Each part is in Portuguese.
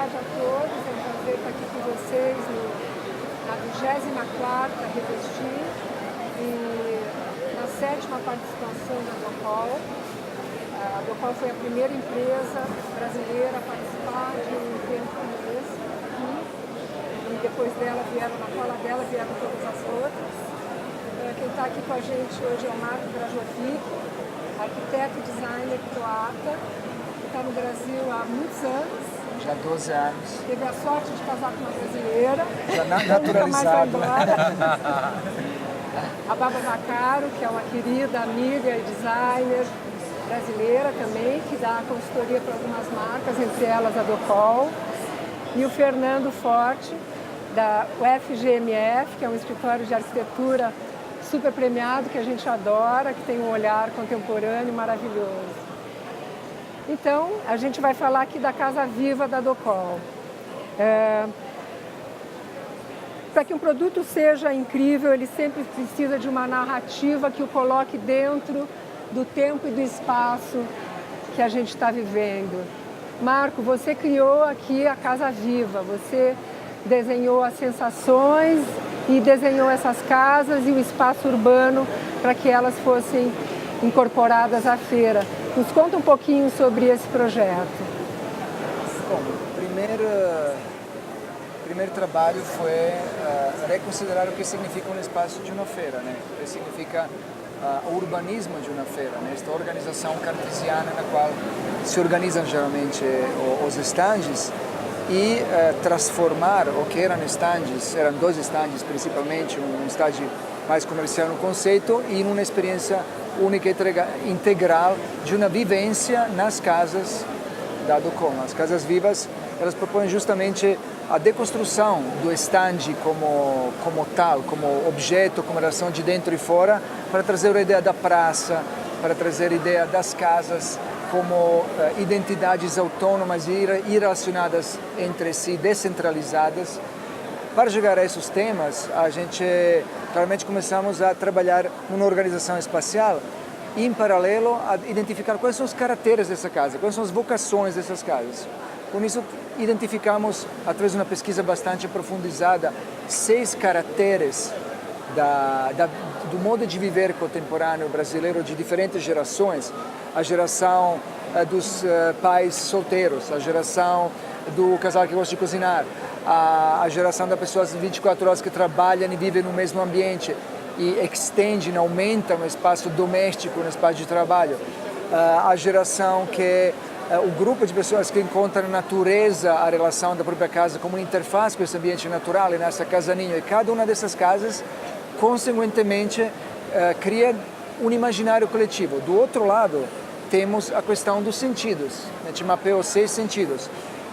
tarde a todos, é um prazer estar aqui com vocês na 24ª Revestir e na 7ª participação da DOCOL. A DOCOL foi a primeira empresa brasileira a participar de um evento como esse aqui, e depois dela vieram, na cola dela vieram todas as outras. Quem está aqui com a gente hoje é o Marco Grajovic, arquiteto e designer croata, que está no Brasil há muitos anos. Já há 12 anos. Teve a sorte de casar com uma brasileira. Já Nunca mais vai naturalizado. embora. A Baba Vaccaro, que é uma querida amiga e designer brasileira também, que dá consultoria para algumas marcas, entre elas a DOCOL. E o Fernando Forte, da UFGMF, que é um escritório de arquitetura super premiado, que a gente adora, que tem um olhar contemporâneo maravilhoso. Então, a gente vai falar aqui da Casa Viva da DOCOL. Para que um produto seja incrível, ele sempre precisa de uma narrativa que o coloque dentro do tempo e do espaço que a gente está vivendo. Marco, você criou aqui a Casa Viva, você desenhou as sensações e desenhou essas casas e o espaço urbano para que elas fossem incorporadas à feira. Nos conta um pouquinho sobre esse projeto. Bom, o primeiro trabalho foi reconsiderar o que significa um espaço de uma feira, né? O que significa o urbanismo de uma feira, né? Esta organização cartesiana na qual se organizam geralmente os estandes e transformar o que eram estandes, eram 2 estandes principalmente, um estande mais comercial no conceito e numa experiência única e integral de uma vivência nas casas da DOCOL. As casas vivas, elas propõem justamente a deconstrução do estande como tal, como objeto, como relação de dentro e fora, para trazer a ideia da praça, para trazer a ideia das casas como identidades autônomas e relacionadas entre si, descentralizadas. Para chegar a esses temas, a gente claramente começamos a trabalhar numa organização espacial e, em paralelo, a identificar quais são os caracteres dessa casa, quais são as vocações dessas casas. Com isso, identificamos, através de uma pesquisa bastante aprofundada, 6 caracteres do modo de viver contemporâneo brasileiro de diferentes gerações. A geração dos pais solteiros, a geração do casal que gosta de cozinhar, a geração das pessoas de 24 horas que trabalham e vivem no mesmo ambiente e extendem, aumentam o espaço doméstico no espaço de trabalho, a geração que o grupo de pessoas que encontram na natureza a relação da própria casa como uma interface com esse ambiente natural e nessa casa-ninho. E cada uma dessas casas, consequentemente, cria um imaginário coletivo. Do outro lado, temos a questão dos sentidos. A gente mapeou 6 sentidos.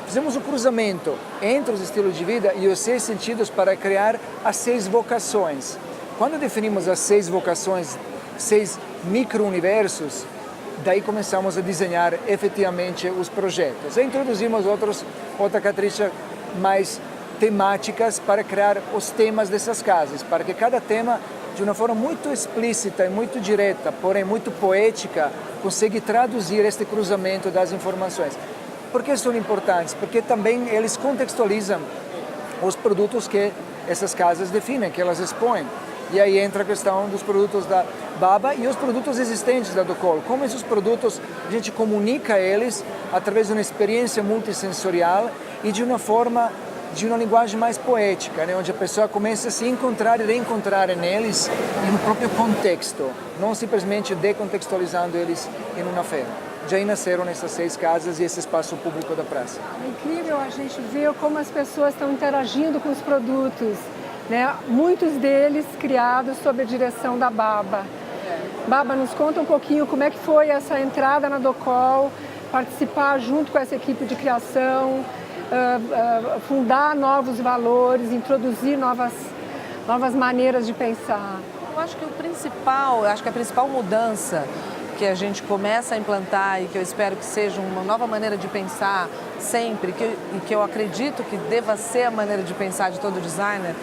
Fizemos o cruzamento entre os estilos de vida e os 6 sentidos para criar as 6 vocações. Quando definimos as 6 vocações, 6 micro-universos, daí começamos a desenhar efetivamente os projetos. E introduzimos outras características mais temáticas para criar os temas dessas casas, para que cada tema, de uma forma muito explícita e muito direta, porém muito poética, consiga traduzir este cruzamento das informações. Por que são importantes? Porque também eles contextualizam os produtos que essas casas definem, que elas expõem. E aí entra a questão dos produtos da Baba e os produtos existentes da DOCOL. Como esses produtos, a gente comunica eles através de uma experiência multissensorial e de uma forma, de uma linguagem mais poética, né? Onde a pessoa começa a se encontrar e reencontrar neles em um próprio contexto, não simplesmente decontextualizando eles em uma feira. Já aí nasceram essas 6 casas e esse espaço público da praça. É incrível a gente ver como as pessoas estão interagindo com os produtos, né? Muitos deles criados sob a direção da Baba. Baba, nos conta um pouquinho como é que foi essa entrada na DOCOL, participar junto com essa equipe de criação, fundar novos valores, introduzir novas maneiras de pensar. Eu acho que a principal mudança que a gente começa a implantar e que eu espero que seja uma nova maneira de pensar sempre, e que eu acredito que deva ser a maneira de pensar de todo designer,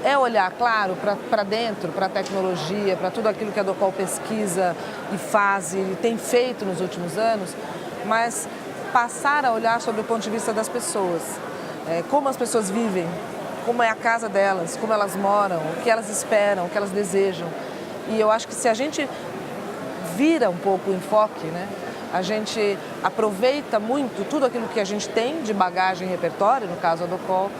é olhar, claro, para dentro, para a tecnologia, para tudo aquilo que a DOCOL pesquisa e faz e tem feito nos últimos anos, mas passar a olhar sobre o ponto de vista das pessoas, como as pessoas vivem, como é a casa delas, como elas moram, o que elas esperam, o que elas desejam. E eu acho que se a gente vira um pouco o enfoque, né? A gente aproveita muito tudo aquilo que a gente tem de bagagem e repertório, no caso a Docol,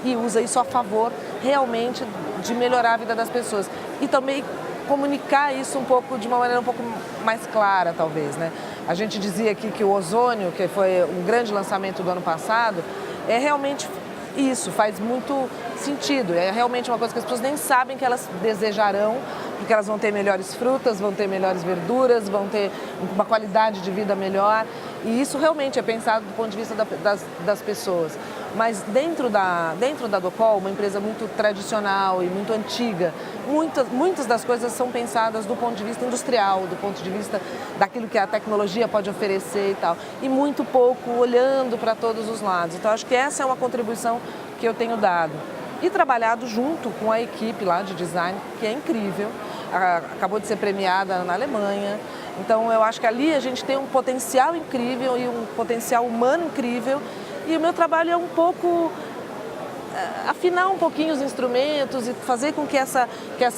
e usa isso a favor realmente de melhorar a vida das pessoas. E também comunicar isso um pouco de uma maneira um pouco mais clara, talvez, né? A gente dizia aqui que o ozônio, que foi um grande lançamento do ano passado, é realmente isso, faz muito sentido. É realmente uma coisa que as pessoas nem sabem que elas desejarão, porque elas vão ter melhores frutas, vão ter melhores verduras, vão ter uma qualidade de vida melhor. E isso realmente é pensado do ponto de vista das pessoas. Mas dentro da Docol, uma empresa muito tradicional e muito antiga, muitas das coisas são pensadas do ponto de vista industrial, do ponto de vista daquilo que a tecnologia pode oferecer e tal. E muito pouco olhando para todos os lados. Então, acho que essa é uma contribuição que eu tenho dado. E trabalhado junto com a equipe lá de design, que é incrível. Acabou de ser premiada na Alemanha. Então, eu acho que ali a gente tem um potencial incrível e um potencial humano incrível. E o meu trabalho é um pouco afinar um pouquinho os instrumentos e fazer com que essa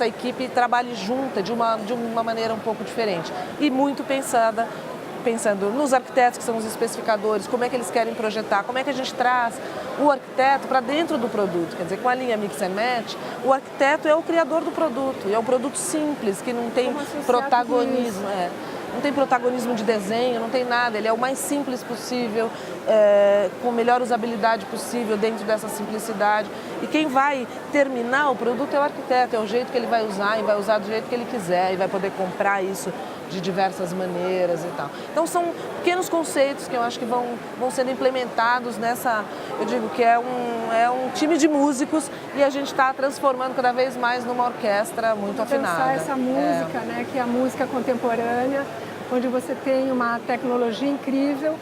equipe trabalhe junta de uma maneira um pouco diferente. E muito pensando nos arquitetos, que são os especificadores, como é que eles querem projetar, como é que a gente traz o arquiteto para dentro do produto. Quer dizer, com a linha Mix and Match, o arquiteto é o criador do produto, e é um produto simples, que não tem protagonismo. Não tem protagonismo de desenho, não tem nada, ele é o mais simples possível, com a melhor usabilidade possível dentro dessa simplicidade. E quem vai terminar o produto é o arquiteto, é o jeito que ele vai usar, e vai usar do jeito que ele quiser, e vai poder comprar isso de diversas maneiras e tal. Então são pequenos conceitos que eu acho que vão sendo implementados nessa, eu digo que é um time de músicos, e a gente está transformando cada vez mais numa orquestra muito afinada. Pensar essa música, né, que é a música contemporânea, onde você tem uma tecnologia incrível,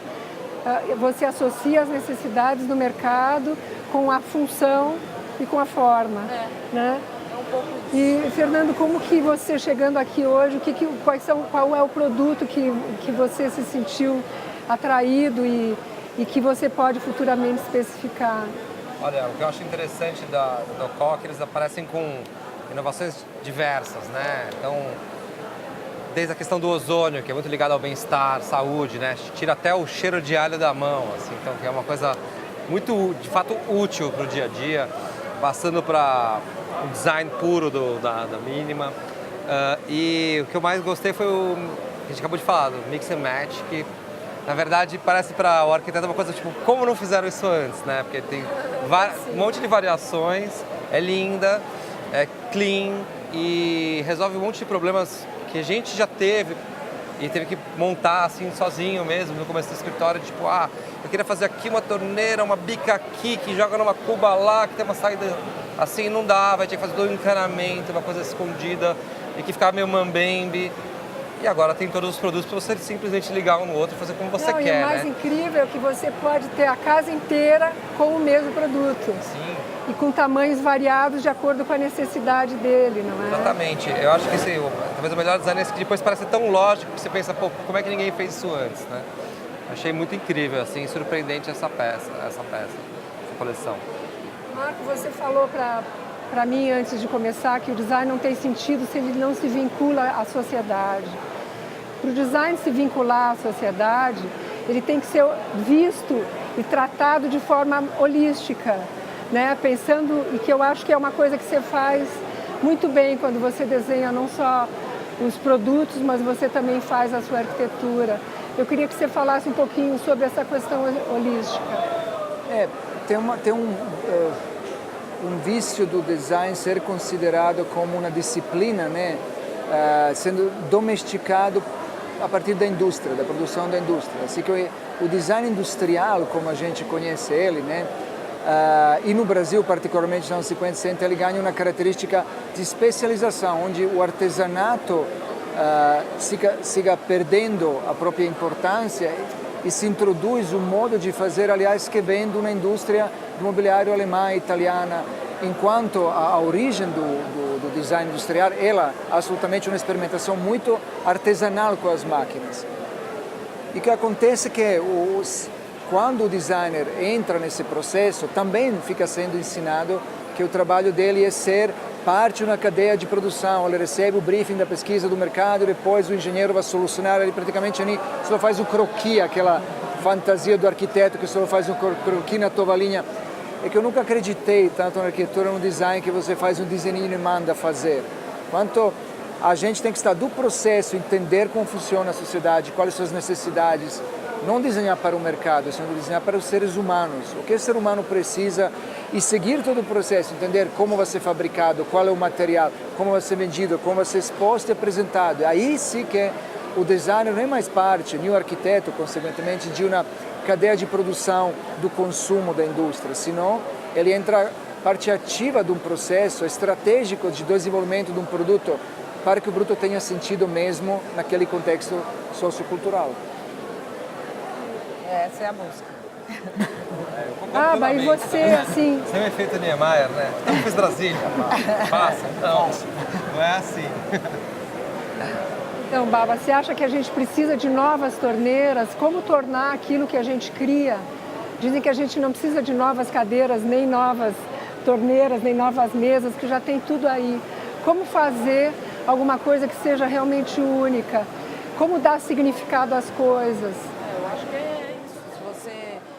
você associa as necessidades do mercado com a função e com a forma, né? E, Fernando, como que você, chegando aqui hoje, qual é o produto que você se sentiu atraído e que você pode futuramente especificar? Olha, o que eu acho interessante da Docol é que eles aparecem com inovações diversas, né? Então, desde a questão do ozônio, que é muito ligado ao bem-estar, saúde, né? Tira até o cheiro de alho da mão, assim, então, que é uma coisa muito, de fato, útil para o dia a dia, passando para o design puro da mínima. E o que eu mais gostei foi o que a gente acabou de falar, do Mix and Match, que na verdade parece para o arquiteto uma coisa tipo, como não fizeram isso antes, né? Porque tem um monte de variações, é linda, é clean e resolve um monte de problemas que a gente já teve e teve que montar assim sozinho mesmo no começo do escritório, tipo, eu queria fazer aqui uma torneira, uma bica aqui que joga numa cuba lá, que tem uma saída assim, não dava, tinha que fazer todo um encanamento, uma coisa escondida e que ficava meio mambembe. E agora tem todos os produtos para você simplesmente ligar um no outro e fazer como você quer, e o mais incrível é que você pode ter a casa inteira com o mesmo produto. Sim. E com tamanhos variados de acordo com a necessidade dele, não é? Exatamente. Eu acho que talvez o melhor design é esse que depois parece tão lógico que você pensa, pô, como é que ninguém fez isso antes, né? Achei muito incrível, assim, surpreendente essa coleção. Marco, você falou para mim antes de começar que o design não tem sentido se ele não se vincula à sociedade. Para o design se vincular à sociedade, ele tem que ser visto e tratado de forma holística, né? Pensando, e que eu acho que é uma coisa que você faz muito bem quando você desenha não só os produtos, mas você também faz a sua arquitetura. Eu queria que você falasse um pouquinho sobre essa questão holística. Tem um vício do design ser considerado como uma disciplina, né? Sendo domesticado a partir da indústria, da produção da indústria. Assim que o design industrial, como a gente conhece ele, né? E no Brasil, particularmente nos anos 50 e 60, ele ganha uma característica de especialização, onde o artesanato siga perdendo a própria importância e se introduz um modo de fazer, aliás, que vem de uma indústria do mobiliário alemã e italiana, enquanto a origem do design industrial, ela é absolutamente uma experimentação muito artesanal com as máquinas. E o que acontece é que quando o designer entra nesse processo, também fica sendo ensinado que o trabalho dele é ser parte de uma cadeia de produção. Ele recebe o briefing da pesquisa do mercado, depois o engenheiro vai solucionar, ele praticamente só faz o croquis, aquela fantasia do arquiteto que só faz um croquis na tovalhinha. É que eu nunca acreditei tanto na arquitetura, no design, que você faz um desenho e manda fazer. Quanto a gente tem que estar do processo, entender como funciona a sociedade, quais são as necessidades, não desenhar para o mercado, senão desenhar para os seres humanos. O que o ser humano precisa e seguir todo o processo, entender como vai ser fabricado, qual é o material, como vai ser vendido, como vai ser exposto e apresentado. Aí sim que o designer não é mais parte, nem o arquiteto, consequentemente, de uma cadeia de produção do consumo da indústria, senão ele entra parte ativa de um processo estratégico de desenvolvimento de um produto para que o produto tenha sentido mesmo naquele contexto sociocultural. Essa é a música. Mas você, assim... Sem o efeito Niemeyer, né? Então fiz Brasília. Passa. Não é assim. Então, Baba, você acha que a gente precisa de novas torneiras? Como tornar aquilo que a gente cria? Dizem que a gente não precisa de novas cadeiras, nem novas torneiras, nem novas mesas, que já tem tudo aí. Como fazer alguma coisa que seja realmente única? Como dar significado às coisas? Eu acho que é isso.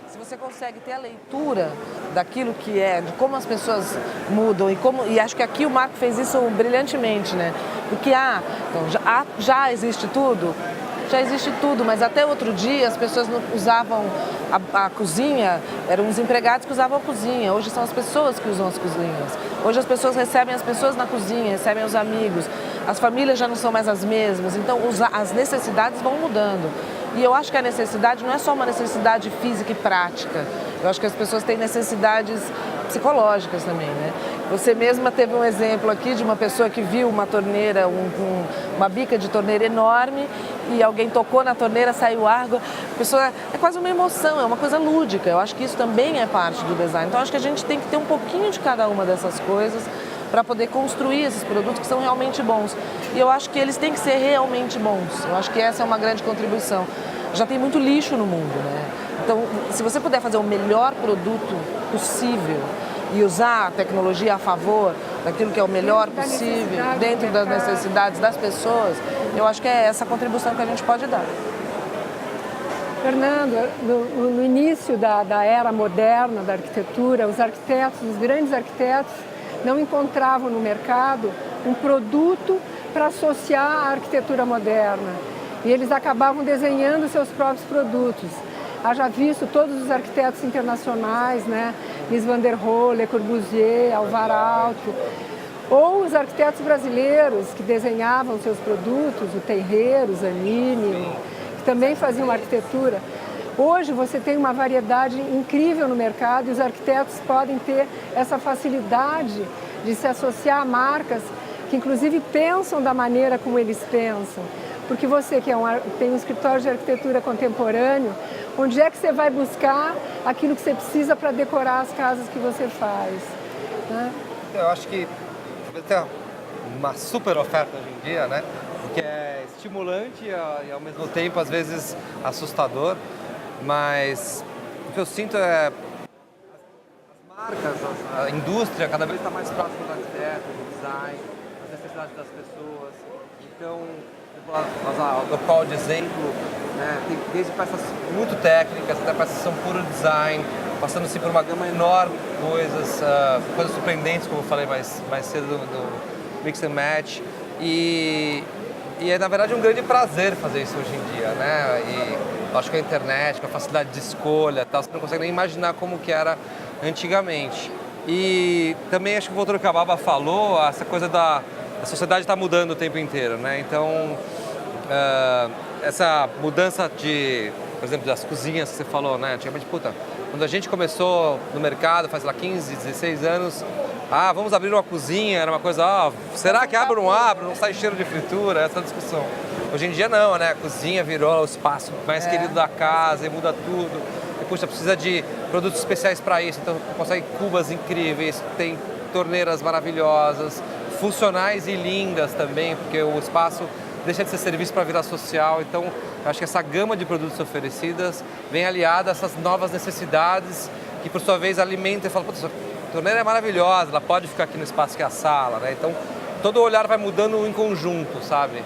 Se você consegue ter a leitura daquilo que é, de como as pessoas mudam e acho que aqui o Marco fez isso brilhantemente, né? Porque já existe tudo, mas até outro dia as pessoas não usavam a cozinha, eram os empregados que usavam a cozinha, hoje são as pessoas que usam as cozinhas. Hoje as pessoas recebem as pessoas na cozinha, recebem os amigos, as famílias já não são mais as mesmas, então as necessidades vão mudando. E eu acho que a necessidade não é só uma necessidade física e prática, eu acho que as pessoas têm necessidades psicológicas também, né? Você mesma teve um exemplo aqui de uma pessoa que viu uma torneira, uma bica de torneira enorme e alguém tocou na torneira, saiu água. A pessoa, é quase uma emoção, é uma coisa lúdica. Eu acho que isso também é parte do design. Então, acho que a gente tem que ter um pouquinho de cada uma dessas coisas para poder construir esses produtos que são realmente bons. E eu acho que eles têm que ser realmente bons. Eu acho que essa é uma grande contribuição. Já tem muito lixo no mundo, né? Então, se você puder fazer o melhor produto possível e usar a tecnologia a favor daquilo que é o melhor possível, dentro das necessidades das pessoas, eu acho que é essa a contribuição que a gente pode dar. Fernando, no início da era moderna da arquitetura, os grandes arquitetos, não encontravam no mercado um produto para associar à arquitetura moderna. E eles acabavam desenhando seus próprios produtos. Haja visto todos os arquitetos internacionais, né? Mies van der Rohe, Le Corbusier, Alvar Aalto, ou os arquitetos brasileiros que desenhavam seus produtos, o Terreiro, o Zanini, que também faziam arquitetura. Hoje você tem uma variedade incrível no mercado e os arquitetos podem ter essa facilidade de se associar a marcas que inclusive pensam da maneira como eles pensam. Porque você que tem um escritório de arquitetura contemporâneo, onde é que você vai buscar aquilo que você precisa para decorar as casas que você faz? Né? Eu acho que tem uma super oferta hoje em dia, né? Que é estimulante e ao mesmo tempo, às vezes, assustador. Mas o que eu sinto é as marcas, a indústria cada vez está mais próxima do arquiteto, do design, das necessidades das pessoas. Então, do qual de exemplo, né, tem desde peças muito técnicas até peças que são puro design, passando-se por uma gama enorme de coisas, coisas surpreendentes, como eu falei mais cedo do Mix and Match. E é, na verdade, um grande prazer fazer isso hoje em dia, né? E acho que a internet, com a facilidade de escolha, tal, você não consegue nem imaginar como que era antigamente. E também acho que voltando ao que a Baba falou, essa coisa da sociedade está mudando o tempo inteiro, né? Então, essa mudança por exemplo, das cozinhas que você falou, né? Antigamente, quando a gente começou no mercado, faz lá 15, 16 anos, vamos abrir uma cozinha, era uma coisa, será que abre ou não abre? Não sai cheiro de fritura, essa discussão. Hoje em dia não, né? A cozinha virou o espaço mais querido da casa e muda tudo. E, precisa de produtos especiais para isso, então consegue cubas incríveis, tem torneiras maravilhosas, funcionais e lindas também, porque o espaço deixa de ser serviço para virar social. Então, Eu acho que essa gama de produtos oferecidas vem aliada a essas novas necessidades que, por sua vez, alimenta e fala, putz, essa torneira é maravilhosa, ela pode ficar aqui no espaço que é a sala, né? Então, todo o olhar vai mudando em conjunto, sabe?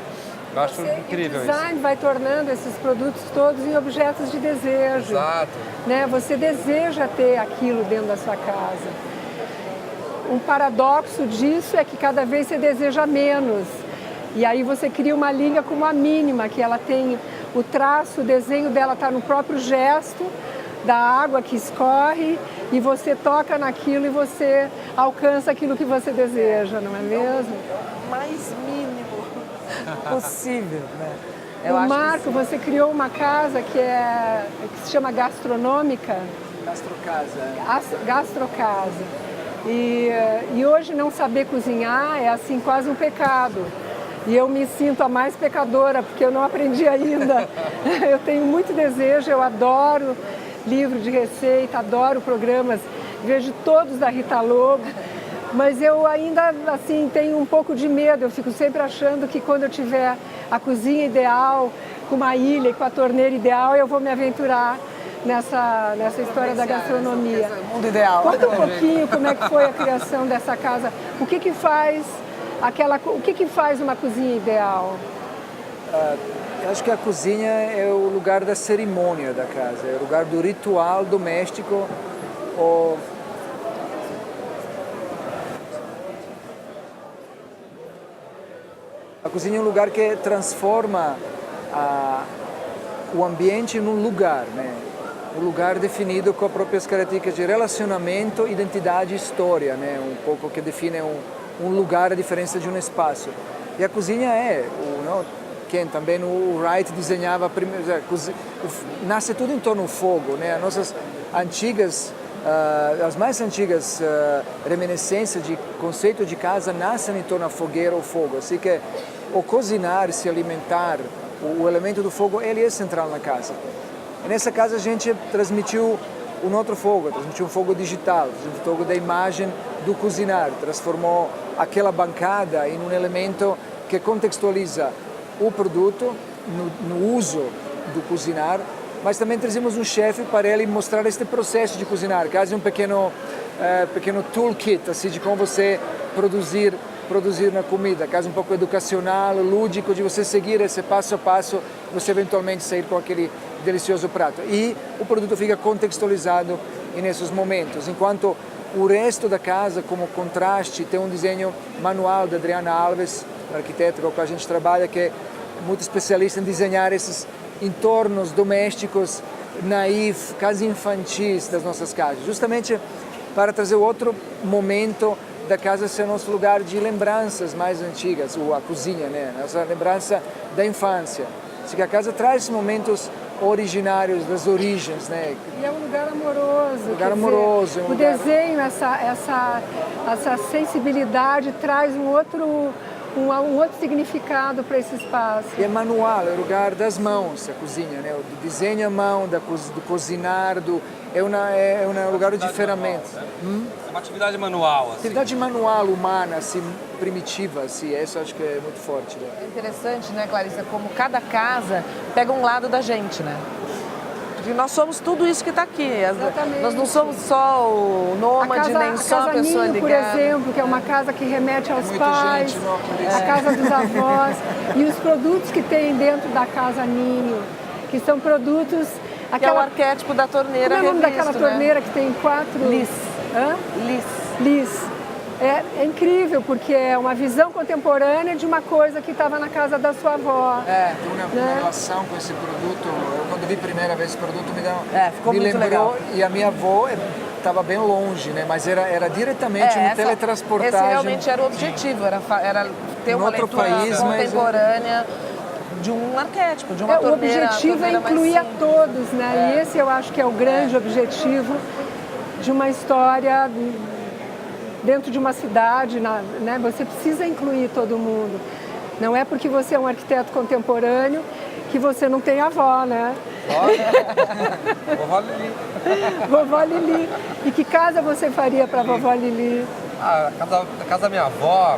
Eu acho incrível isso. O design vai tornando esses produtos todos em objetos de desejo. Exato. Né? Você deseja ter aquilo dentro da sua casa. Um paradoxo disso é que cada vez você deseja menos. E aí você cria uma linha como a mínima, que ela tem o traço, o desenho dela está no próprio gesto da água que escorre e você toca naquilo e você alcança aquilo que você deseja, não é mesmo? Mais mínimo possível, né? O Marco, você criou uma casa que se chama gastronômica. Gastrocasa. E hoje não saber cozinhar é assim quase um pecado. E eu me sinto a mais pecadora, porque eu não aprendi ainda. Eu tenho muito desejo, eu adoro livro de receita, adoro programas, vejo todos da Rita Lobo. Mas eu ainda, assim, tenho um pouco de medo. Eu fico sempre achando que quando eu tiver a cozinha ideal, com uma ilha e com a torneira ideal, eu vou me aventurar nessa história da gastronomia. Mundo ideal. Conta um pouquinho como é que foi a criação dessa casa. O que faz uma cozinha ideal? Eu acho que a cozinha é o lugar da cerimônia da casa, é o lugar do ritual doméstico. A cozinha é um lugar que transforma o ambiente num lugar, né? Um lugar definido com as próprias características de relacionamento, identidade e história, né? Um pouco que define um lugar a diferença de um espaço. E a cozinha quem também o Wright desenhava primeiro, nasce tudo em torno do fogo, né? As nossas antigas as mais antigas reminiscências de conceito de casa nascem em torno da fogueira ou fogo, assim que o cozinhar, se alimentar, o elemento do fogo, ele é central na casa. E nessa casa a gente transmitiu um outro fogo, transmitiu um fogo digital, um fogo da imagem do cozinhar, transformou aquela bancada em um elemento que contextualiza o produto no uso do cozinhar, mas também trazemos um chefe para ele mostrar este processo de cozinhar, quase um pequeno toolkit assim, de como você produzir na comida, quase um pouco educacional, lúdico, de você seguir esse passo a passo, você eventualmente sair com aquele delicioso prato. E o produto fica contextualizado nesses momentos, enquanto o resto da casa, como contraste, tem um desenho manual da Adriana Alves, arquiteta com a qual a gente trabalha, que é muito especialista em desenhar esses entornos domésticos naif, quase infantis das nossas casas, justamente para trazer outro momento da casa ser nosso lugar de lembranças mais antigas, ou a cozinha, né? Nossa lembrança da infância. Assim que a casa traz momentos originários das origens, né? E é um lugar amoroso. Lugar amoroso. O desenho, essa sensibilidade traz um outro significado para esse espaço. E é manual, é o lugar das mãos, a cozinha, né? Do desenho à mão, do cozinhar, é um lugar de ferramentas. É uma atividade manual. Assim. Atividade manual, humana, assim, primitiva, assim, isso acho que é muito forte. Né? É interessante, né, Clarissa, como cada casa pega um lado da gente, né? Porque nós somos tudo isso que está aqui. Exatamente. Nós não somos só o nômade, nem só a pessoa Ninho, ligada. por exemplo, que é uma casa que remete aos pais, gente, a casa dos avós, e os produtos que tem dentro da casa Ninho, que são produtos... Que é o arquétipo da torneira revisto, revisto, daquela torneira que tem 4... Lis. Hã? Lis. É incrível, porque é uma visão contemporânea de uma coisa que estava na casa da sua avó. Tem uma relação com esse produto. Eu, quando vi a primeira vez esse produto, ficou me muito lembrou. legal. E a minha avó estava bem longe, né? Mas era diretamente uma teletransportagem. Esse realmente era o objetivo, era ter uma outro leitura país, contemporânea de um arquétipo, de uma torneira. O objetivo é incluir a todos, né? E esse eu acho que é o grande objetivo de uma história dentro de uma cidade, né? Você precisa incluir todo mundo. Não é porque você é um arquiteto contemporâneo que você não tem avó, né? Vovó Lili. Vovó Lili. E que casa você faria para vovó Lili? A casa da minha avó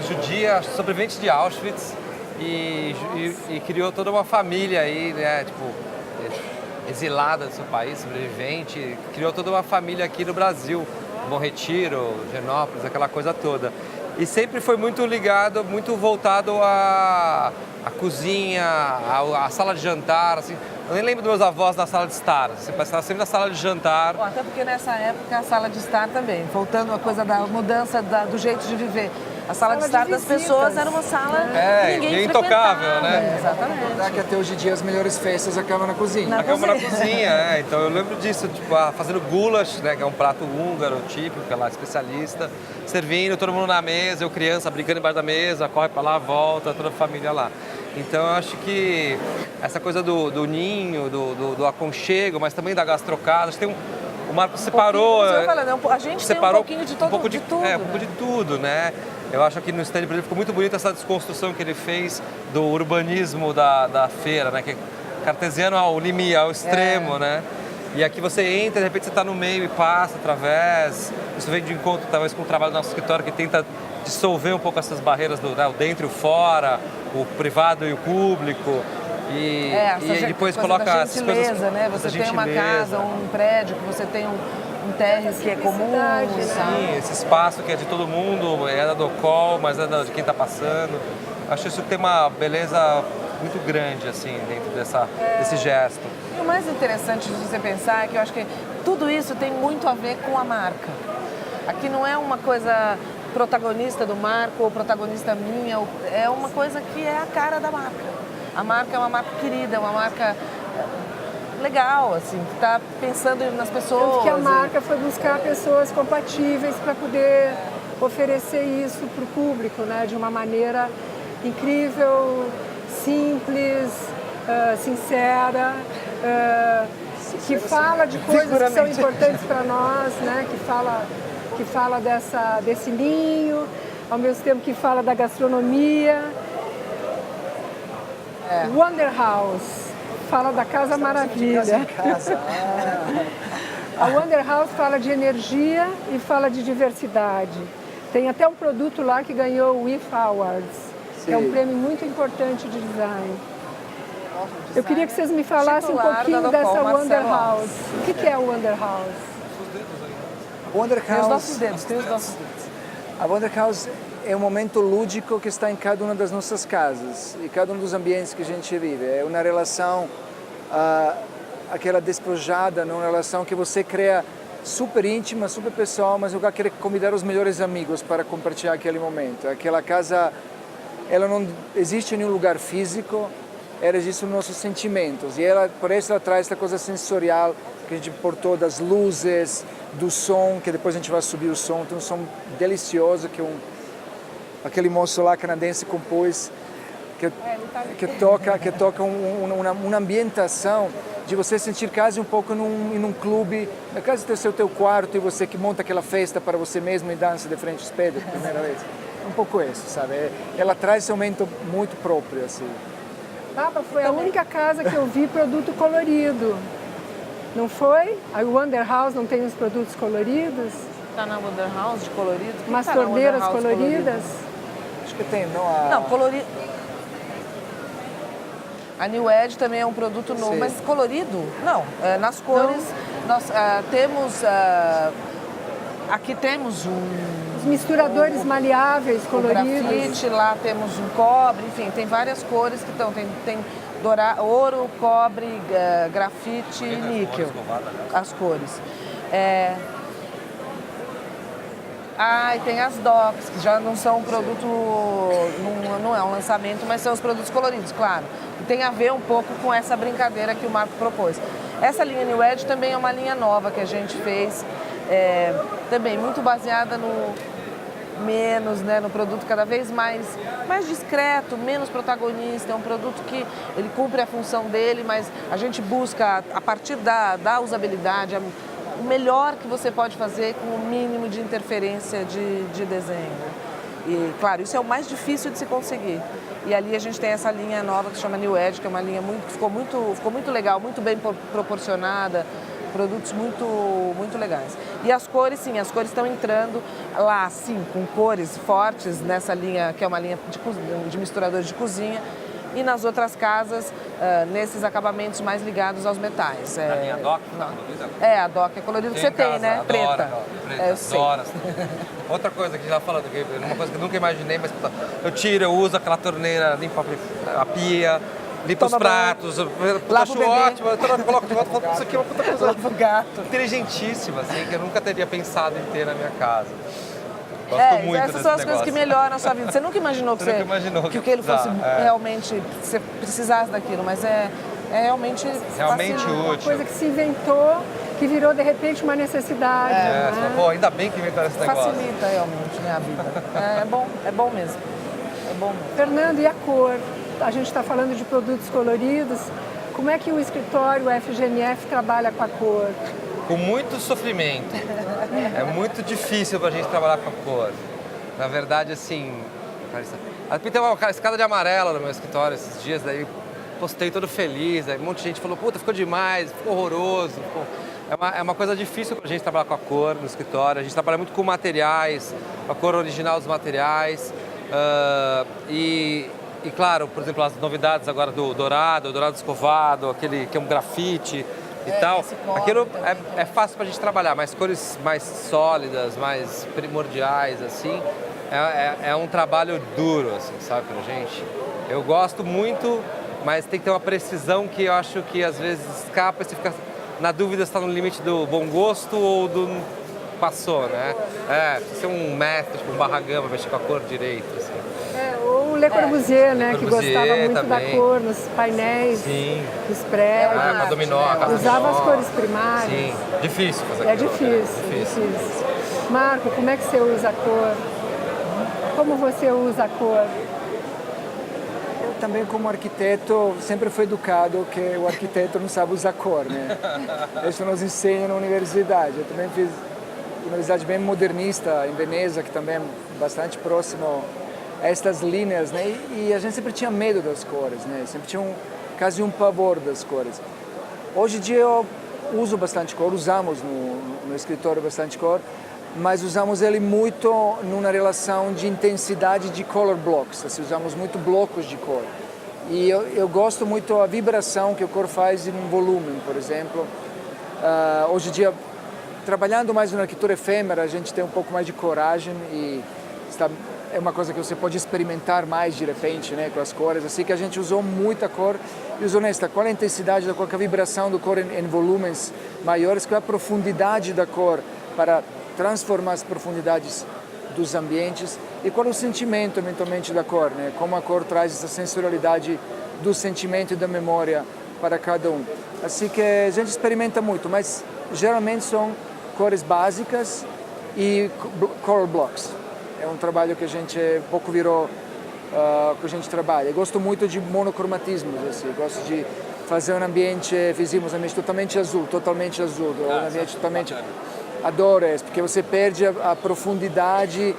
judia, sobrevivente de Auschwitz. e criou toda uma família aí, né? Tipo, exilada do seu país, sobrevivente, criou toda uma família aqui no Brasil, Bom Retiro, Genópolis, aquela coisa toda. E sempre foi muito ligado, muito voltado à cozinha, à sala de jantar, assim. Eu nem lembro dos meus avós na sala de estar, você passava sempre na sala de jantar. Bom, até porque nessa época a sala de estar também, voltando à coisa da mudança do jeito de viver. A sala de estar das pessoas era uma sala que ninguém intocável, né? Exatamente. Que até hoje em dia as melhores festas acabam na cozinha. Acabam na cozinha, Então eu lembro disso, tipo, fazendo goulash, né? Que é um prato húngaro típico, que é lá especialista, servindo, todo mundo na mesa, eu criança brincando embaixo da mesa, corre pra lá, volta, toda a família lá. Então eu acho que essa coisa do ninho, do aconchego, mas também da gastrocada, acho que tem o Marco separou. A gente separou tem um pouquinho de tudo. Um pouco de tudo, né? Eu acho que no stand, por exemplo, ficou muito bonita essa desconstrução que ele fez do urbanismo da feira, né? Que é cartesiano ao limite, ao extremo, né? E aqui você entra, de repente você está no meio e passa através. Isso vem de encontro, talvez, com o trabalho do nosso escritório, que tenta dissolver um pouco essas barreiras do o dentro e o fora, o privado e o público. E depois coloca as coisas, né? Você tem uma casa, um prédio, que você tem um térreo que é comum. Sim, esse espaço que é de todo mundo, é da Docol, mas é de quem está passando. Acho isso que tem uma beleza muito grande, assim, dentro desse gesto. E o mais interessante de você pensar é que eu acho que tudo isso tem muito a ver com a marca. Aqui não é uma coisa protagonista do Marco ou protagonista minha, é uma coisa que é a cara da marca. A marca é uma marca querida, é uma marca legal, assim, que está pensando nas pessoas. Tanto que a marca foi buscar pessoas compatíveis para poder oferecer isso para o público, né? De uma maneira incrível, simples, sincera, que fala de coisas que são importantes para nós, né? Que fala desse ninho, ao mesmo tempo que fala da gastronomia. Wonder House fala da Casa Maravilha. A Wonder House fala de energia e fala de diversidade. Tem até um produto lá que ganhou o IF Awards, que é um prêmio muito importante de design. Eu queria que vocês me falassem um pouquinho dessa Wonder House. O que é o Wonder House? Wonder Tem os House. nossos dedos, A Wonder House é um momento lúdico que está em cada uma das nossas casas e cada um dos ambientes que a gente vive. É uma relação, aquela despojada, uma relação que você cria super íntima, super pessoal, mas eu quero convidar os melhores amigos para compartilhar aquele momento. Aquela casa, ela não existe em nenhum lugar físico, ela existe nos nossos sentimentos. E por isso ela traz essa coisa sensorial que a gente portou das luzes, do som, que depois a gente vai subir o som. Tem um som delicioso que aquele moço lá canadense compôs, que toca uma ambientação de você sentir quase um pouco em um clube, na casa do teu quarto, e você que monta aquela festa para você mesmo e dança de frente ao espelho pela primeira vez. Um pouco isso, sabe? Ela traz esse momento muito próprio, assim. Foi a única casa que eu vi produto colorido. Não foi? A Wonder House não tem os produtos coloridos? Tá na Wonder House de colorido? Umas torneiras coloridas? Acho que tem, não? Não, colorido. A New Edge também é um produto novo, Sim. mas colorido? Não, nas cores. Nós temos. Aqui temos Os misturadores maleáveis coloridos. Grafite, lá temos um cobre, enfim, tem várias cores que estão. Tem ouro, cobre, grafite e níquel. As cores. E tem as docks, que já não são um produto, não é um lançamento, mas são os produtos coloridos, claro. E tem a ver um pouco com essa brincadeira que o Marco propôs. Essa linha New Edge também é uma linha nova que a gente fez, também muito baseada no menos, né, no produto cada vez mais discreto, menos protagonista. É um produto que ele cumpre a função dele, mas a gente busca, a partir da usabilidade, o melhor que você pode fazer com o mínimo de interferência de desenho. E, claro, isso é o mais difícil de se conseguir. E ali a gente tem essa linha nova que se chama New Edge, que é uma linha que ficou muito legal, muito bem proporcionada, produtos muito legais. E as cores, sim, as cores estão entrando lá, sim, com cores fortes nessa linha, que é uma linha de misturadores de cozinha, e nas outras casas, nesses acabamentos mais ligados aos metais. A linha DOC? A DOC é colorida que você tem, né? Preta. Eu sei. Outra coisa que já falando, uma coisa que eu nunca imaginei, mas eu tiro, eu uso aquela torneira, limpo a pia, limpo os pratos, eu acho ótimo, eu coloco de volta e falo, isso aqui é uma puta coisa Lava o gato. inteligentíssima, assim, que eu nunca teria pensado em ter na minha casa. Gosto muito essas são as coisas que melhoram a sua vida. Você nunca imaginou que aquilo fosse realmente, que você precisasse daquilo, mas é realmente útil. Uma coisa que se inventou, que virou de repente uma necessidade. Né? Pô, ainda bem que inventaram esse negócio. Facilita realmente, né, a vida. É bom mesmo. É bom mesmo. Fernando, e a cor? A gente está falando de produtos coloridos. Como é que o escritório FGNF trabalha com a cor? Com muito sofrimento. É muito difícil pra gente trabalhar com a cor. Na verdade, assim... Tem uma escada de amarela no meu escritório esses dias, daí postei todo feliz, aí um monte de gente falou, puta, ficou demais, ficou horroroso. É uma coisa difícil pra gente trabalhar com a cor no escritório. A gente trabalha muito com materiais, a cor original dos materiais. E claro, por exemplo, as novidades agora do dourado escovado, aquele que é um grafite e tal. Aquilo é fácil pra gente trabalhar, mas cores mais sólidas, mais primordiais, assim, é um trabalho duro, assim, sabe, pra gente. Eu gosto muito, mas tem que ter uma precisão que eu acho que às vezes escapa e você fica na dúvida se está no limite do bom gosto ou do passou, né? Precisa ser um mestre, tipo um Barragán, mexer com a cor direito, assim. Ou o Le Corbusier, né? Que gostava muito também. Da cor nos painéis, dos prédios. A dominó, a casa usava dominó. as cores primárias. Sim, difícil fazer aquilo. Difícil. Marco, como é que você usa a cor? Como você usa a cor? Eu também, como arquiteto, sempre fui educado que o arquiteto não sabe usar cor, né? Isso nos ensina na universidade. Eu também fiz uma universidade bem modernista em Veneza, que também é bastante próximo a estas linhas, né? E a gente sempre tinha medo das cores, né? Sempre tinha quase um pavor das cores. Hoje em dia eu uso bastante cor, usamos no escritório bastante cor, mas usamos ele muito numa relação de intensidade de color blocks, assim, usamos muito blocos de cor. E eu gosto muito da vibração que a cor faz em um volume, por exemplo. Hoje em dia, trabalhando mais na arquitetura efêmera, a gente tem um pouco mais de coragem e é uma coisa que você pode experimentar mais de repente, né, com as cores, assim que a gente usou muita cor e usou nesta, qual a intensidade da cor, a vibração da cor em volumes maiores, qual a profundidade da cor para transformar as profundidades dos ambientes e qual é o sentimento eventualmente da cor, né? Como a cor traz essa sensorialidade do sentimento e da memória para cada um. Assim que a gente experimenta muito, mas geralmente são cores básicas e color blocks. É um trabalho que a gente pouco virou, que a gente trabalha. Eu gosto muito de monocromatismos, assim. Gosto de fazer um ambiente, fizemos um ambiente totalmente azul, um ambiente totalmente... Adoro isso, porque você perde a profundidade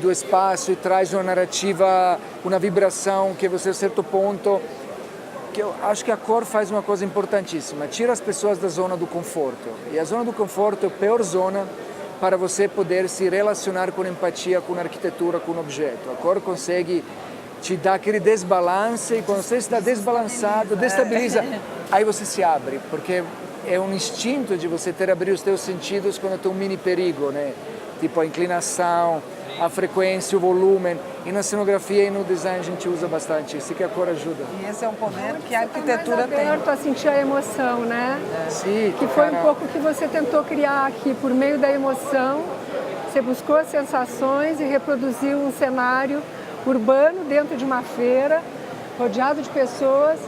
do espaço e traz uma narrativa, uma vibração que você a certo ponto, que eu acho que a cor faz uma coisa importantíssima, tira as pessoas da zona do conforto. E a zona do conforto é a pior zona para você poder se relacionar com empatia, com a arquitetura, com o objeto. A cor consegue te dar aquele desbalance e quando você está desbalançado, destabiliza, aí você se abre, porque é um instinto de você ter abrir os teus sentidos quando tem um mini perigo, né? Tipo a inclinação, a frequência, o volume. E na cenografia e no design a gente usa bastante isso, que a cor ajuda. E esse é um poder que a arquitetura tem. Aberto a sentir a emoção, né? Sim. Que foi um pouco que você tentou criar aqui, por meio da emoção. Você buscou as sensações e reproduziu um cenário urbano dentro de uma feira, rodeado de pessoas.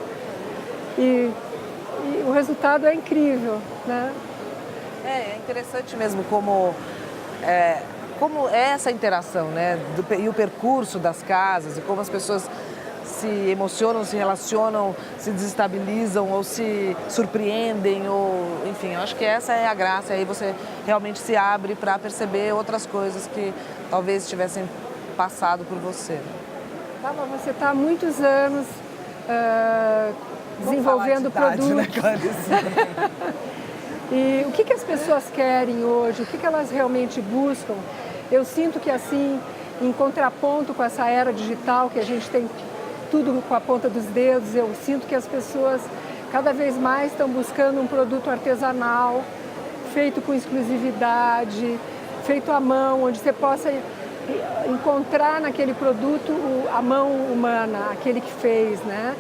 E o resultado é incrível, né? É interessante mesmo como é essa interação, né? E o percurso das casas e como as pessoas se emocionam, se relacionam, se desestabilizam ou se surpreendem, ou enfim, eu acho que essa é a graça. Aí você realmente se abre para perceber outras coisas que talvez tivessem passado por você. Você está há muitos anos desenvolvendo produtos. Né, E o que as pessoas querem hoje, o que elas realmente buscam? Eu sinto que assim, em contraponto com essa era digital, que a gente tem tudo com a ponta dos dedos, eu sinto que as pessoas cada vez mais estão buscando um produto artesanal, feito com exclusividade, feito à mão, onde você possa encontrar naquele produto a mão humana, aquele que fez, né?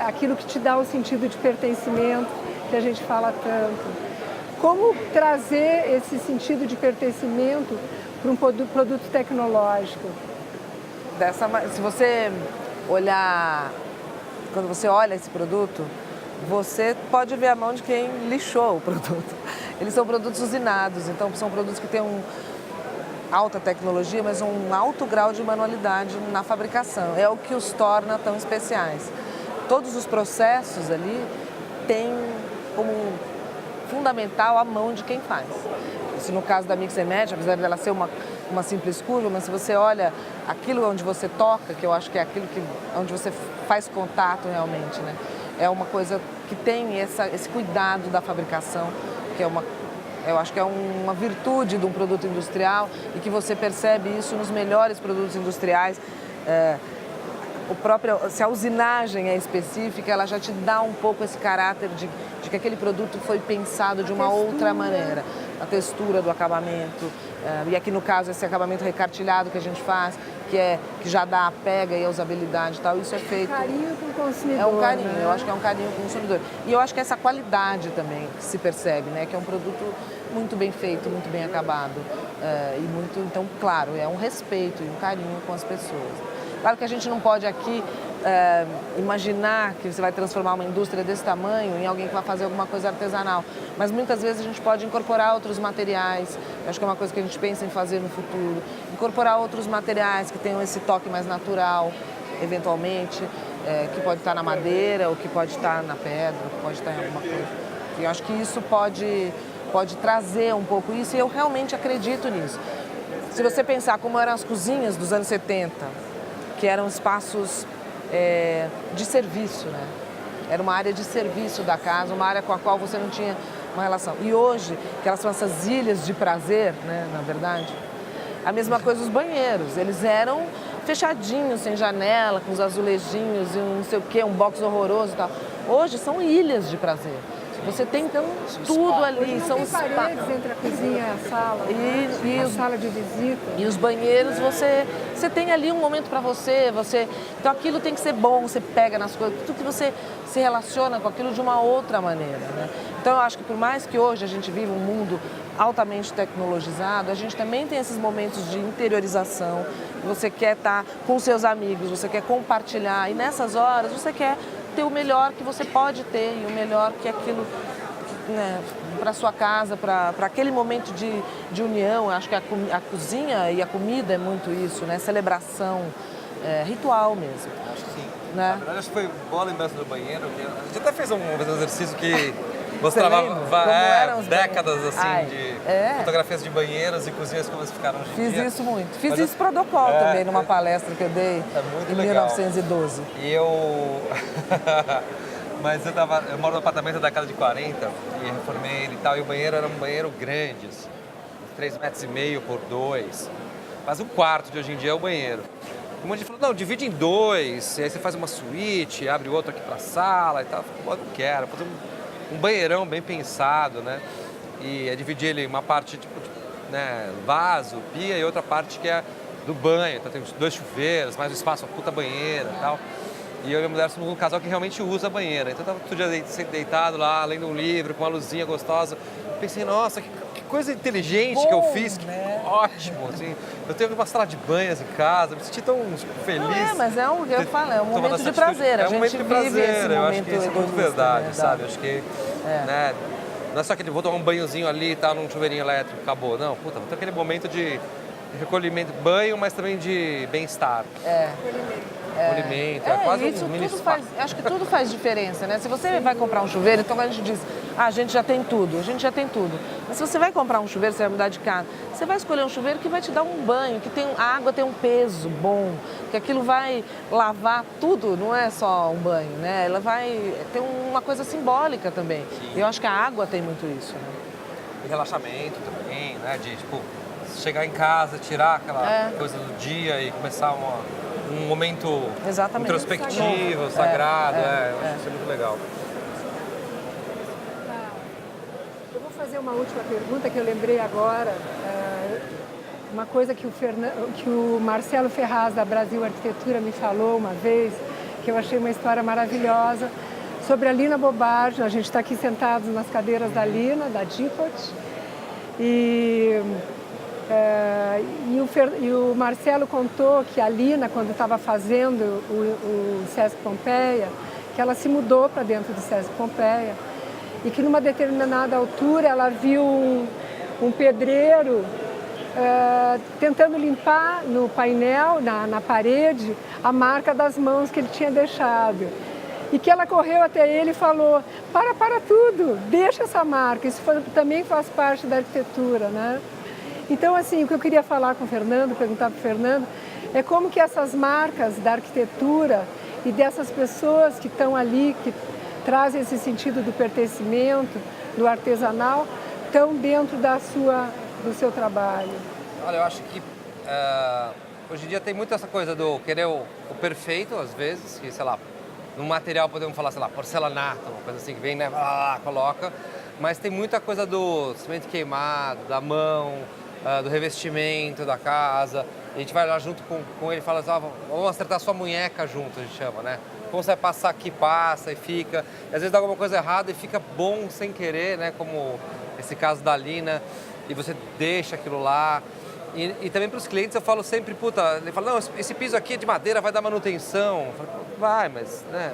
Aquilo que te dá o sentido de pertencimento que a gente fala tanto. Como trazer esse sentido de pertencimento para um produto tecnológico? Se você olhar, quando você olha esse produto, você pode ver a mão de quem lixou o produto. Eles são produtos usinados, então são produtos que têm alta tecnologia, mas um alto grau de manualidade na fabricação. É o que os torna tão especiais. Todos os processos ali têm como fundamental a mão de quem faz. Isso no caso da Mixer Match, apesar dela ser uma simples curva, mas se você olha aquilo onde você toca, que eu acho que é aquilo onde você faz contato realmente, né? É uma coisa que tem esse cuidado da fabricação, que eu acho que é uma virtude de um produto industrial e que você percebe isso nos melhores produtos industriais. Se a usinagem é específica, ela já te dá um pouco esse caráter de que aquele produto foi pensado de uma outra maneira. A textura do acabamento, e aqui no caso esse acabamento recartilhado que a gente faz, que já dá a pega e a usabilidade e tal, isso é feito... Carinho com o consumidor. É um carinho, né? Eu acho que é um carinho com o consumidor. E eu acho que essa qualidade também que se percebe, né? Que é um produto muito bem feito, muito bem acabado. Então, claro, é um respeito e um carinho com as pessoas. Claro que a gente não pode aqui imaginar que você vai transformar uma indústria desse tamanho em alguém que vai fazer alguma coisa artesanal. Mas muitas vezes a gente pode incorporar outros materiais, eu acho que é uma coisa que a gente pensa em fazer no futuro. Incorporar outros materiais que tenham esse toque mais natural, eventualmente, que pode estar na madeira, ou que pode estar na pedra, ou que pode estar em alguma coisa. E eu acho que isso pode trazer um pouco isso, e eu realmente acredito nisso. Se você pensar como eram as cozinhas dos anos 70, que eram espaços de serviço, né? Era uma área de serviço da casa, uma área com a qual você não tinha uma relação. E hoje, que elas são essas ilhas de prazer, né, na verdade, a mesma coisa os banheiros. Eles eram fechadinhos, sem janela, com os azulejinhos e não sei o quê, um box horroroso e tal. Hoje são ilhas de prazer. Você tem tudo ali, são os paredes entre a cozinha e a sala, a sala de visita. E os banheiros, você tem ali um momento para você, então aquilo tem que ser bom, você pega nas coisas, tudo que você se relaciona com aquilo de uma outra maneira, né? Então eu acho que por mais que hoje a gente vive um mundo altamente tecnologizado, a gente também tem esses momentos de interiorização, você quer estar com seus amigos, você quer compartilhar, e nessas horas você quer ter o melhor que você pode ter e o melhor que aquilo, né, para sua casa, para aquele momento de união. Eu acho que a cozinha e a comida é muito isso, né? Celebração, ritual mesmo. Acho que sim. Né? Na verdade, acho que foi boa lembrança do banheiro. A gente até fez um exercício que mostrava décadas assim, de fotografias de banheiros e cozinhas como elas ficaram hoje em dia. Fiz isso muito. Fiz isso para o Docol também, numa palestra que eu dei em 1912. E eu... Mas eu moro no apartamento da casa de 40 e reformei ele e tal, e o banheiro era um banheiro grande, assim, 3,5 metros por 2. Mas um quarto de hoje em dia é o banheiro. Um monte de gente falou, não, divide em 2, e aí você faz uma suíte, abre outro aqui pra sala e tal. Eu falei, não quero, fazer um banheirão bem pensado, né? E é dividir ele uma parte, tipo, né, vaso, pia, e outra parte que é do banho. Então tem 2 chuveiros, mais um espaço, uma puta banheira e tal. E eu e a mulher somos um casal que realmente usa a banheira. Então eu tava todo dia deitado lá, lendo um livro, com uma luzinha gostosa. Pensei, nossa, que coisa inteligente que eu fiz, né? Ótimo, assim. Eu tenho uma sala de banhos em casa, me senti tão feliz. Mas é um momento de prazer. É um momento de prazer, eu acho que isso é muito verdade, né? sabe? Acho que, né, não é só que vou tomar um banhozinho ali e tal, num chuveirinho elétrico, acabou. Não, puta, vou ter aquele momento de recolhimento, banho, mas também de bem-estar. polimento, é quase isso um mini tudo spa. acho que tudo faz diferença, né? Se você vai comprar um chuveiro, então a gente diz, a gente já tem tudo, a gente já tem tudo. Mas se você vai comprar um chuveiro, você vai mudar de casa, você vai escolher um chuveiro que vai te dar um banho, que a água tem um peso bom, que aquilo vai lavar tudo, não é só um banho, né? Ela vai ter uma coisa simbólica também. E eu acho que a água tem muito isso, né? E relaxamento também, né? De, tipo, chegar em casa, tirar aquela coisa do dia e começar um momento Exatamente. introspectivo, sagrado. Eu acho isso muito legal. Eu vou fazer uma última pergunta que eu lembrei agora. Uma coisa que o Marcelo Ferraz, da Brasil Arquitetura, me falou uma vez, que eu achei uma história maravilhosa, sobre a Lina Bobardi. A gente está aqui sentados nas cadeiras da Lina, da Dipot, e o Marcelo contou que a Lina, quando estava fazendo o Sesc Pompeia, que ela se mudou para dentro do Sesc Pompeia e que numa determinada altura ela viu um pedreiro tentando limpar no painel, na parede, a marca das mãos que ele tinha deixado. E que ela correu até ele e falou, para tudo, deixa essa marca, isso também faz parte da arquitetura, né? Então, assim, o que eu queria falar com o Fernando, perguntar para o Fernando, é como que essas marcas da arquitetura e dessas pessoas que estão ali, que trazem esse sentido do pertencimento, do artesanal, estão dentro do seu trabalho. Olha, eu acho que hoje em dia tem muito essa coisa do querer o perfeito, às vezes, que, sei lá, no material podemos falar, sei lá, porcelanato, uma coisa assim que vem, né, coloca, mas tem muita coisa do cimento queimado, da mão, do revestimento da casa. A gente vai lá junto com ele e fala assim, vamos acertar sua munheca junto, a gente chama, né? Como você vai passar aqui, passa e fica. E às vezes dá alguma coisa errada e fica bom sem querer, né? Como esse caso da Lina, e você deixa aquilo lá. E também para os clientes eu falo sempre, ele fala, não, esse piso aqui é de madeira, vai dar manutenção. Eu falo, vai, mas, né,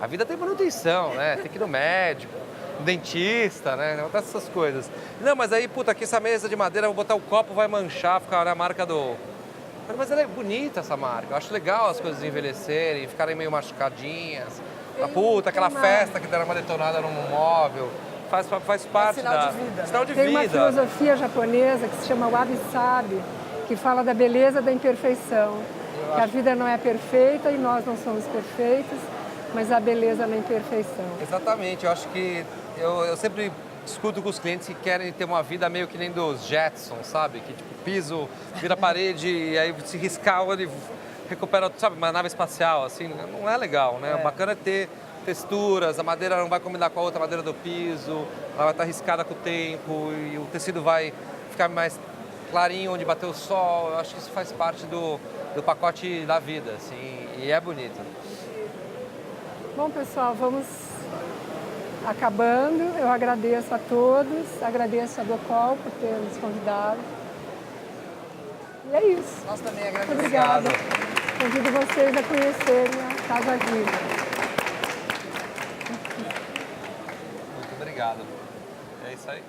a vida tem manutenção, né, tem que ir no médico, no dentista, né, acontece essas coisas. Não, mas aí, aqui essa mesa de madeira, vou botar o copo, vai manchar, ficar na marca do... Mas ela é bonita, essa marca, eu acho legal as coisas envelhecerem, ficarem meio machucadinhas. Aquela festa que deram uma detonada num móvel. Faz parte sinal de vida. Sinal de Tem vida. uma filosofia japonesa que se chama wabi-sabi, que fala da beleza da imperfeição. Que a vida não é perfeita e nós não somos perfeitos, mas a beleza na imperfeição. Exatamente, eu acho que eu sempre discuto com os clientes que querem ter uma vida meio que nem dos Jetsons, sabe? Que tipo, piso, vira parede e aí se riscar ele recupera, sabe, uma nave espacial, assim, não é legal, né? O bacana é ter texturas, a madeira não vai combinar com a outra madeira do piso, ela vai estar riscada com o tempo e o tecido vai ficar mais clarinho onde bateu o sol. Eu acho que isso faz parte do pacote da vida, assim, e é bonito. Bom, pessoal, vamos acabando. Eu agradeço a todos, agradeço a Docol por ter nos convidado. E é isso. Nós também agradecemos. Muito obrigada. Convido vocês a conhecerem a Casa Viva. Muito obrigado. É isso aí.